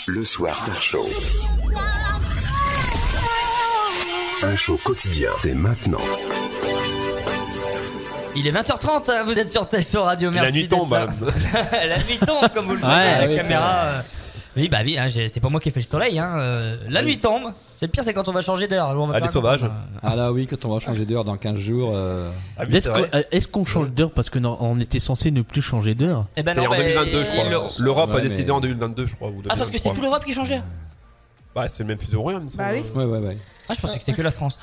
Le Soir Show. Un show quotidien, c'est maintenant. Il est 20h30, hein, vous êtes sur Tesson Radio, merci. La nuit tombe. La nuit tombe, comme vous le voyez à la caméra. Oui, bah oui, hein, c'est pas moi qui ai fait le soleil. Hein, la nuit tombe. C'est le pire, c'est quand on va changer d'heure. Les sauvages. Ah là oui, quand on va changer d'heure dans 15 jours. Est-ce qu'on change d'heure parce qu'on était censé ne plus changer d'heure? Eh ben c'est non, en 2022, je crois. L'Europe a décidé en 2022, je crois. Ah, parce que c'est toute l'Europe qui changeait. Bah, c'est le même fuseau horaire, Bah oui. Ouais. Ah, je pensais que c'était que la France.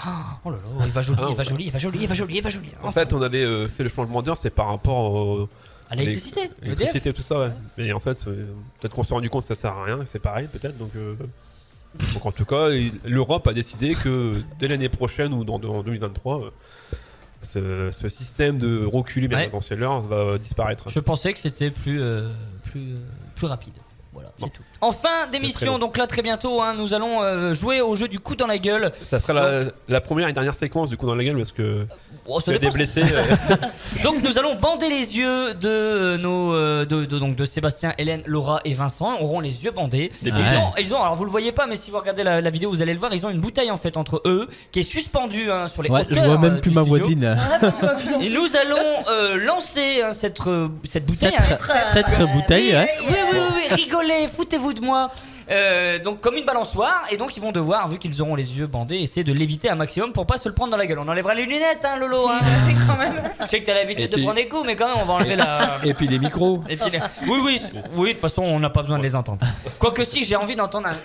Oh là là, il va joli. En fait, on avait fait le changement d'heure, c'est par rapport à l'électricité. L'électricité, tout ça, ouais. Mais en fait, peut-être qu'on s'est rendu compte que ça sert à rien, que c'est pareil, peut-être. Donc en tout cas, l'Europe a décidé que dès l'année prochaine ou dans 2023, ce système de reculer bien dans l'heure va disparaître. Je pensais que c'était plus rapide. Voilà, c'est tout. En fin d'émission, donc là très bientôt, hein, nous allons jouer au jeu du coup dans la gueule. Ça sera la première et dernière séquence du coup dans la gueule parce que il y a des blessés. Donc nous allons bander les yeux de nos de Sébastien, Hélène, Laura et Vincent. Auront les yeux bandés. Ils ont, alors vous le voyez pas, mais si vous regardez la vidéo, vous allez le voir. Ils ont une bouteille en fait entre eux qui est suspendue sur les hauteurs. Je vois même plus ma voisine. Et nous allons lancer cette bouteille. Cette bouteille. Oui, rigolez, foutez-vous de moi. Donc comme une balançoire, et donc ils vont devoir, vu qu'ils auront les yeux bandés, essayer de l'éviter un maximum pour pas se le prendre dans la gueule. On enlèvera les lunettes, hein, Lolo, hein. Quand même. Je sais que t'as l'habitude de prendre des coups, mais quand même on va enlever la... Et puis les micros. Et puis Oui, de toute façon on n'a pas besoin de les entendre. Quoique si, j'ai envie d'entendre un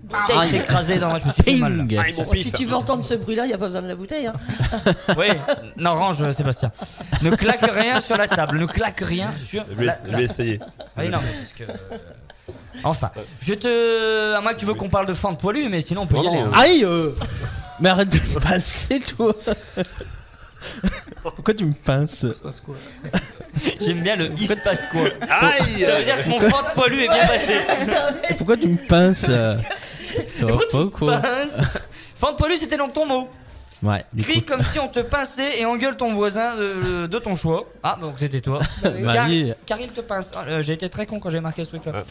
bouteille s'écraser dans moi, je me suis fait mal là. Si tu veux entendre ce bruit-là, il n'y a pas besoin de la bouteille. Hein. Oui, non, range Sébastien. Ne claque rien sur la table, ne claque rien sur la table. Je vais essayer. Oui, non, parce que... Enfin, à moins que tu veux qu'on parle de fente poilue, mais sinon on peut y aller. Hein. Aïe Mais arrête de me pincer, toi. Pourquoi tu me pinces? J'aime bien le il se passe quoi. Aïe. Ça veut dire que mon fente poilue est bien passé. Pourquoi tu me pinces? Ça va pas quoi? Fente poilue, c'était donc ton mot. Ouais. Crie comme si on te pinçait et engueule ton voisin de ton choix. Ah, donc c'était toi. Car il te pince. J'ai été très con quand j'ai marqué ce truc-là. Ouais.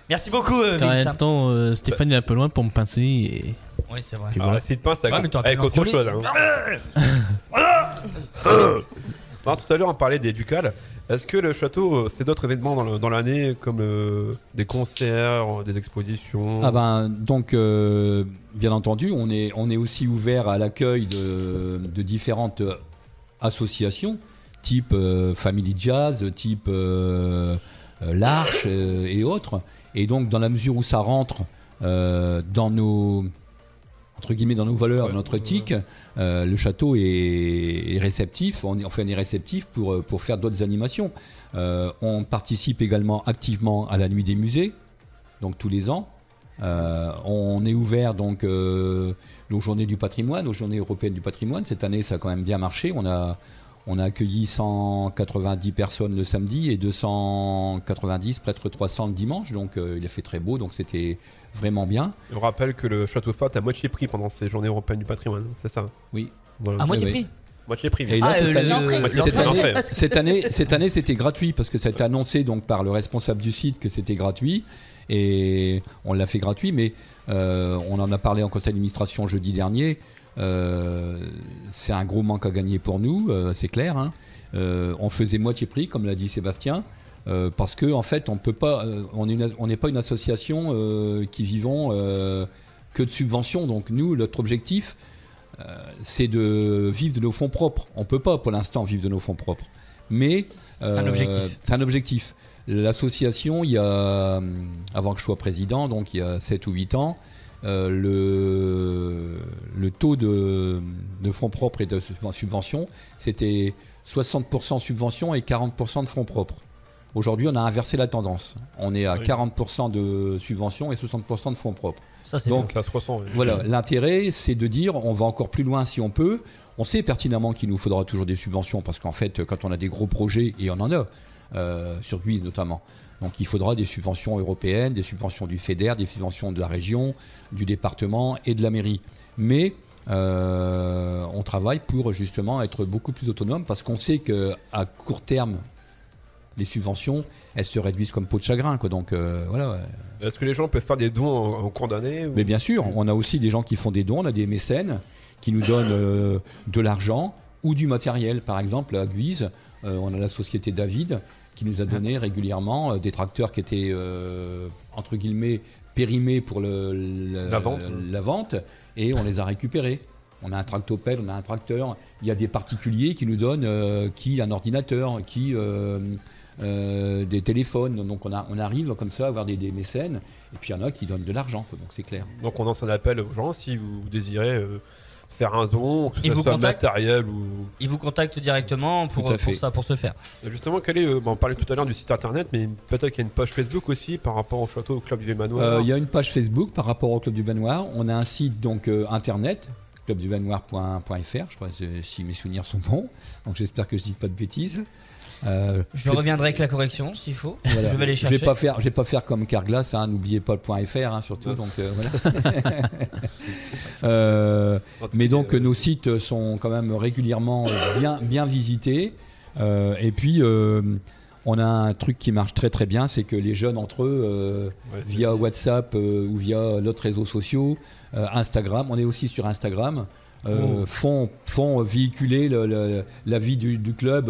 Merci beaucoup, Vince. En même temps, Stéphane est un peu loin pour me pincer. Et... Oui, c'est vrai. Alors, si tu pinces, avec autre chose. Tout à l'heure, on parlait des Ducales. Est-ce que le château fait d'autres événements dans l'année, comme des concerts, des expositions? Donc, bien entendu, on est aussi ouvert à l'accueil de différentes associations, type Family Jazz, type l'Arche et autres. Et donc, dans la mesure où ça rentre dans nos valeurs, dans notre éthique, le château est réceptif. On est réceptif pour faire d'autres animations. On participe également activement à la nuit des musées, donc tous les ans. On est ouvert donc aux journées du patrimoine, aux journées européennes du patrimoine. Cette année, ça a quand même bien marché. On a accueilli 190 personnes le samedi et 290, près de 300 le dimanche. Donc il a fait très beau, donc c'était vraiment bien. On rappelle que le château fort a moitié prix pendant ces journées européennes du patrimoine, c'est ça? Oui. Voilà. À moitié prix? Moitié prix. Et là, cette année, c'était gratuit parce que ça a été annoncé donc par le responsable du site que c'était gratuit et on l'a fait gratuit, mais on en a parlé en conseil d'administration jeudi dernier. C'est un gros manque à gagner pour nous, c'est clair. Hein. On faisait moitié prix, comme l'a dit Sébastien, parce que en fait, on peut pas. On n'est pas une association qui vivons que de subventions. Donc nous, notre objectif, c'est de vivre de nos fonds propres. On peut pas, pour l'instant, vivre de nos fonds propres. Mais c'est un objectif. C'est un objectif. L'association, il y a, avant que je sois président, donc il y a 7 ou 8 ans. Le taux de fonds propres et de subventions, c'était 60% subventions et 40% de fonds propres. Aujourd'hui, on a inversé la tendance. On est à 40% de subventions et 60% de fonds propres. Ça, c'est donc, ça se ressent. Oui. Voilà, l'intérêt, c'est de dire on va encore plus loin si on peut. On sait pertinemment qu'il nous faudra toujours des subventions parce qu'en fait, quand on a des gros projets, et on en a, sur Guy notamment, donc il faudra des subventions européennes, des subventions du FEDER, des subventions de la région, du département et de la mairie. Mais on travaille pour justement être beaucoup plus autonome parce qu'on sait qu'à court terme, les subventions, elles se réduisent comme peau de chagrin, quoi. Donc voilà. Ouais. Est-ce que les gens peuvent faire des dons en cours d'année ou... Mais bien sûr, on a aussi des gens qui font des dons, on a des mécènes qui nous donnent de l'argent ou du matériel. Par exemple, à Guise, on a la société David qui nous a donné régulièrement des tracteurs qui étaient, entre guillemets, périmés pour la vente, et on les a récupérés. On a un tractopelle, on a un tracteur. Il y a des particuliers qui nous donnent un ordinateur, des téléphones. Donc on arrive comme ça à avoir des mécènes. Et puis il y en a qui donnent de l'argent, quoi. Donc c'est clair. Donc on lance un appel aux gens si vous désirez faire un don, que ce soit matériel ou... Ils vous contactent directement pour ce faire. Justement, on parlait tout à l'heure du site internet, mais peut-être qu'il y a une page Facebook aussi par rapport au château, au club du Manoir. Il y a une page Facebook par rapport au club du Manoir. On a un site donc internet, clubduvanoir.fr, je crois, si mes souvenirs sont bons. Donc j'espère que je dis pas de bêtises. Je reviendrai avec la correction s'il faut. Voilà. Je vais les chercher. Je vais pas faire comme Carglass, n'oubliez pas le .fr surtout. Donc voilà. Mais donc nos sites sont quand même régulièrement bien visités. Et puis on a un truc qui marche très très bien, c'est que les jeunes entre eux, via WhatsApp ou via d'autres réseaux sociaux, Instagram, on est aussi sur Instagram. Font véhiculer la vie du club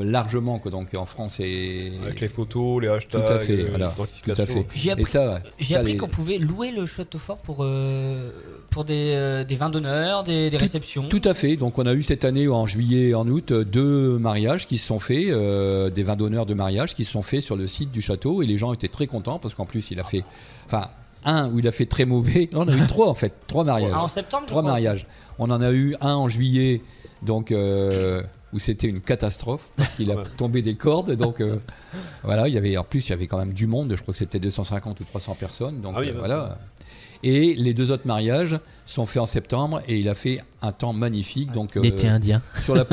largement, quoi. Donc en France avec les photos, les hashtags, tout à fait, l'identification. Tout à fait. J'ai appris qu'on pouvait louer le château fort pour des vins d'honneur, des réceptions. Tout à fait. Donc on a eu cette année en juillet et en août 2 mariages qui se sont faits, des vins d'honneur de mariage qui se sont faits sur le site du château, et les gens étaient très contents parce qu'en plus il a fait, un où il a fait très mauvais. On a eu 3 en fait, 3 mariages. En septembre, 3 mariages. On en a eu un en juillet, donc où c'était une catastrophe parce qu'il a tombé des cordes. Donc voilà, il y avait quand même du monde. Je crois que c'était 250 ou 300 personnes. Donc voilà. Et les 2 autres mariages sont faits en septembre et il a fait un temps magnifique. Donc l'été indien. Sur la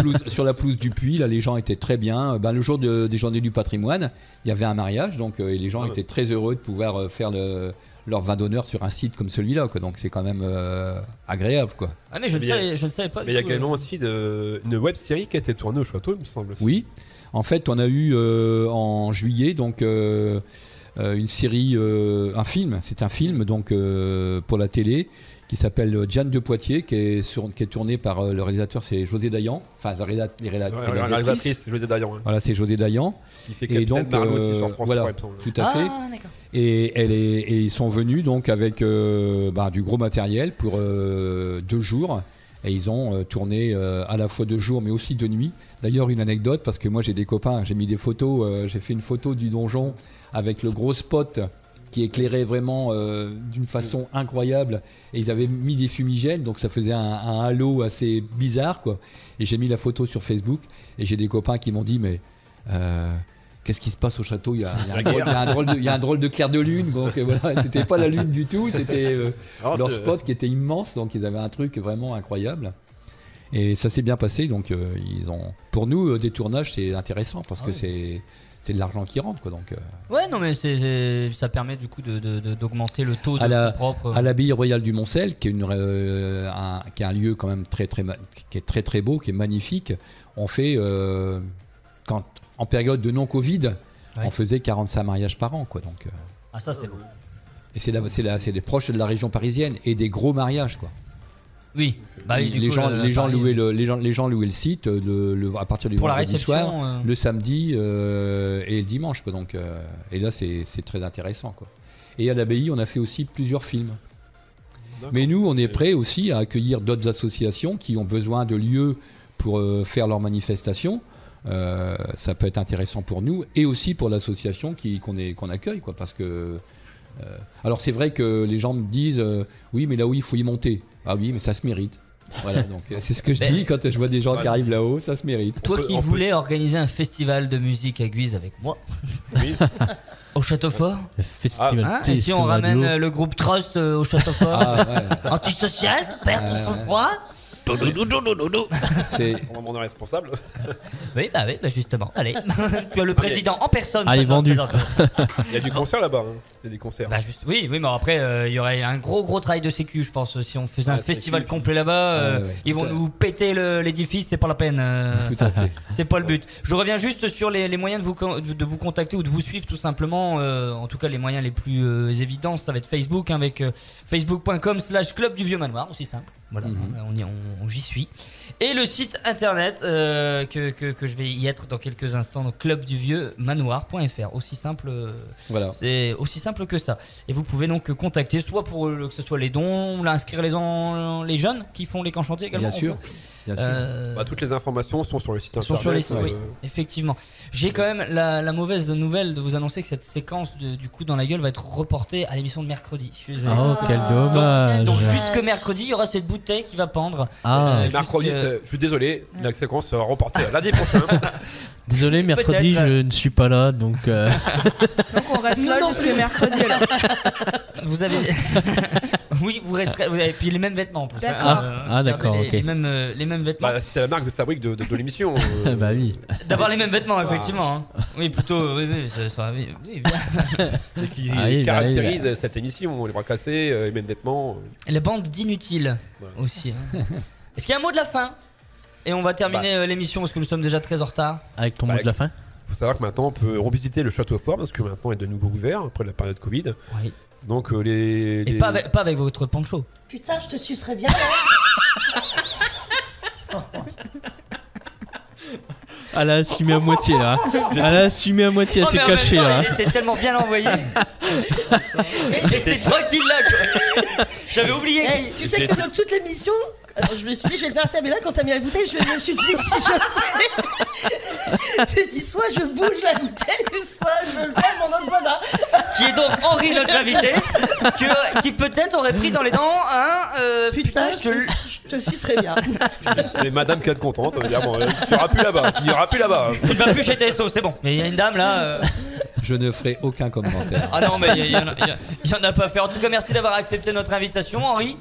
pelouse du Puy, là les gens étaient très bien. Le jour des Journées du Patrimoine, il y avait un mariage, donc et les gens étaient très heureux de pouvoir faire leur vin d'honneur sur un site comme celui-là, quoi. Donc c'est quand même agréable, quoi. Ah mais je ne savais pas. Mais il y a également aussi une web série qui a été tournée au château, il me semble. Oui, en fait on a eu en juillet donc une série, un film. C'est un film donc pour la télé qui s'appelle Jeanne de Poitiers, qui est tourné par le réalisateur, c'est José Dayan. Enfin, la réalisatrice, José Dayan. Voilà, c'est José Dayan. Qui fait Capitaine Marlowe aussi sur France 3, il me semble. Tout à fait. D'accord. Et ils sont venus donc avec du gros matériel pour 2 jours. Et ils ont tourné à la fois de jour mais aussi de nuit. D'ailleurs, une anecdote, parce que moi j'ai des copains, j'ai mis des photos, j'ai fait une photo du donjon avec le gros spot qui éclairait vraiment d'une façon incroyable, et ils avaient mis des fumigènes, donc ça faisait un halo assez bizarre, quoi. Et j'ai mis la photo sur Facebook, et j'ai des copains qui m'ont dit mais qu'est-ce qui se passe au château, il y a un drôle de clair de lune. Donc voilà, c'était pas la lune du tout, c'était leur spot qui était immense, donc ils avaient un truc vraiment incroyable. Et ça s'est bien passé, donc pour nous des tournages c'est intéressant parce que c'est de l'argent qui rentre, quoi. Donc ouais, non mais ça permet du coup d'augmenter le taux de fonds propres. À l'abbaye royale du Moncel, qui est un lieu quand même qui est très très beau, qui est magnifique. On fait en période de non-Covid, on faisait 45 mariages par an, quoi. Donc ça c'est beau. Et c'est des proches de la région parisienne et des gros mariages, quoi. Oui. Les gens louaient le site à partir du vendredi soir, le samedi et le dimanche, quoi. Donc et là c'est très intéressant, quoi. Et à l'abbaye on a fait aussi plusieurs films. Mais nous on est prêts aussi à accueillir d'autres associations qui ont besoin de lieux pour faire leurs manifestations. Ça peut être intéressant pour nous et aussi pour l'association qu'on accueille, quoi, parce que alors c'est vrai que les gens me disent oui mais là où il faut y monter. Ah oui mais ça se mérite. Voilà, donc c'est ce que je dis quand je vois des gens qui arrivent là-haut, ça se mérite. Toi qui voulais organiser un festival de musique à Guise avec moi. Oui. Au Château Fort. Et si on ramène le groupe Trust au Château Fort. Antisocial, perd tout son froid. C'est On est responsable. Oui, bah justement. Allez. Tu as le président en personne. Allez, maintenant, vendu. se présente. Il y a du concert là-bas. hein. Il y a des concerts. Bah juste, oui, mais après il y aurait un gros travail de sécu, je pense. Si on faisait un c'est festival sûr. complet là-bas, Ouais, ils vont tout à- nous péter l'édifice, c'est pas la peine. tout à fait. C'est pas le but. Je reviens juste sur les moyens de vous contacter ou de vous suivre tout simplement. En tout cas, les moyens les plus évidents, ça va être Facebook, hein, avec facebook.com/club du vieux manoir, aussi simple. Voilà, j'y suis. Et le site internet que je vais y être dans quelques instants, donc clubduvieux-manoir.fr. Aussi simple. Voilà. C'est aussi simple que ça. Et vous pouvez donc contacter soit pour que ce soit les dons, là, inscrire les jeunes qui font les camps chantiers également. Bien sûr. Bien sûr. Toutes les informations sont sur le site Sont internet. sur les sites, oui, effectivement. J'ai quand même la mauvaise nouvelle de vous annoncer que cette séquence du coup dans la gueule va être reportée à l'émission de mercredi. Je suis désolé. Oh, quel dommage. Donc jusque mercredi, il y aura cette bouteille qui va pendre. Ah, Mercredi, jusque- je suis désolé, la séquence sera reportée à lundi prochain. désolé, mercredi, Peut-être. je ne suis pas là, donc. Donc on reste là jusque mercredi alors. Vous avez. Oui, vous resterez. Vous avez puis les mêmes vêtements en plus. D'accord. Gardez d'accord, les, ok. les mêmes vêtements. Bah, c'est la marque de fabrique de l'émission. Bah oui. D'avoir les mêmes vêtements, effectivement. Hein. Oui, plutôt. Oui, oui, bien. C'est qui Ah oui, caractérise cette émission. Les bras cassés, les mêmes vêtements. La bande d'inutiles Voilà. aussi. Hein. Est-ce qu'il y a un mot de la fin? Et on va terminer l'émission parce que nous sommes déjà très en retard. Avec ton Bah, mot de la fin. Il faut savoir que maintenant on peut revisiter le château fort parce que maintenant il est de nouveau ouvert après la période Covid. Oui. Donc Et pas avec votre poncho. Putain, je te sucerais bien là. Elle a assumé à moitié là. Elle a assumé à moitié, elle Oh, s'est mais en même cachée temps, là. il était tellement bien envoyé. Et c'est toi qui l'as, quoi. J'avais oublié Eh, tu sais que dans toute l'émission, alors je me suis dit je vais le faire ça, mais là quand t'as mis la bouteille, je me suis dit si je le fais, j'ai dit soit je bouge la bouteille, soit je le fais à mon autre voisin. qui est donc Henri, notre invité, qui peut-être aurait pris dans les dents un. Putain, je te le- je te sucerais bien. c'est Madame qui est contente. On va dire, bon, tu n'iras plus là-bas. Tu n'iras plus là-bas. Tu ne vas plus chez TSO, c'est bon. Mais il y a une dame là. Je ne ferai aucun commentaire. Ah non, mais il y en a pas à faire. En tout cas, merci d'avoir accepté notre invitation, Henri.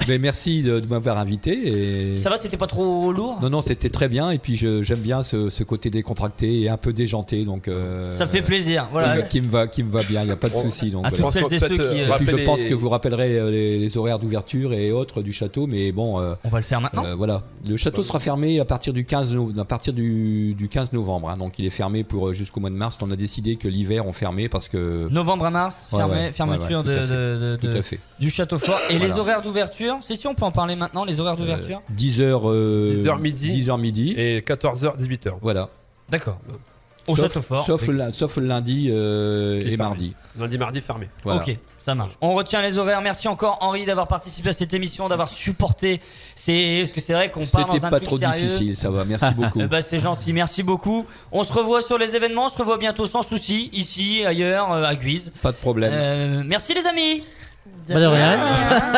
Mais merci de m'avoir invité. Et... Ça va, c'était pas trop lourd? Non, c'était très bien. Et puis j'aime bien ce côté décontracté et un peu déjanté. Donc, Ça fait plaisir. Voilà. qui me va bien, il n'y a pas de souci. Donc, À voilà. toutes celles et ceux qui. Et puis je pense que vous rappellerez les horaires d'ouverture et autres du château. Mais bon, On va le faire maintenant. voilà. Le château sera fermé à partir du 15 novembre. Hein. Donc il est fermé pour jusqu'au mois de mars. On a décidé que l'hiver on fermait parce que. Novembre à mars, fermeture tout à fait. Tout à fait. du château fort. Et Voilà. les horaires d'ouverture, c'est si on peut en parler maintenant, les horaires d'ouverture 10h midi. 10h midi. Et 14h, 18h. Voilà. D'accord. Au Sauf- château fort. Sauf le lundi Qui est et fermé. mardi. Lundi, mardi, fermé. Voilà. Ok, ça marche. On retient les horaires. Merci encore Henri d'avoir participé à cette émission, d'avoir supporté. Parce que c'est vrai qu'on part dans C'était un pas truc trop sérieux. difficile, ça va. Merci beaucoup. Bah c'est gentil, merci beaucoup. On se revoit sur les événements, on se revoit bientôt sans souci, ici, ailleurs, à Guise. Pas de problème. Merci les amis. Pas de rien.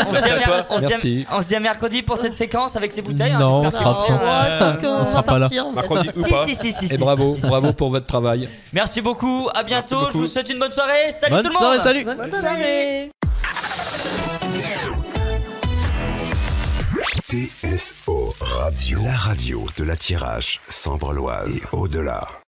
On se dit à Merci. on se dit à mercredi pour cette séquence avec ces bouteilles. Non, j'espère on que sera ça va absent. bien. Je pense qu'on on sera va pas là. partir. en fait. Mercredi ou pas. Si. Et bravo pour votre travail. Merci beaucoup, à bientôt. beaucoup. Je vous souhaite une bonne soirée. Salut Bonne tout le monde. soirée, salut. Bonne soirée. TSO Radio, la radio de la Tirage, Sambre-Loise et au-delà.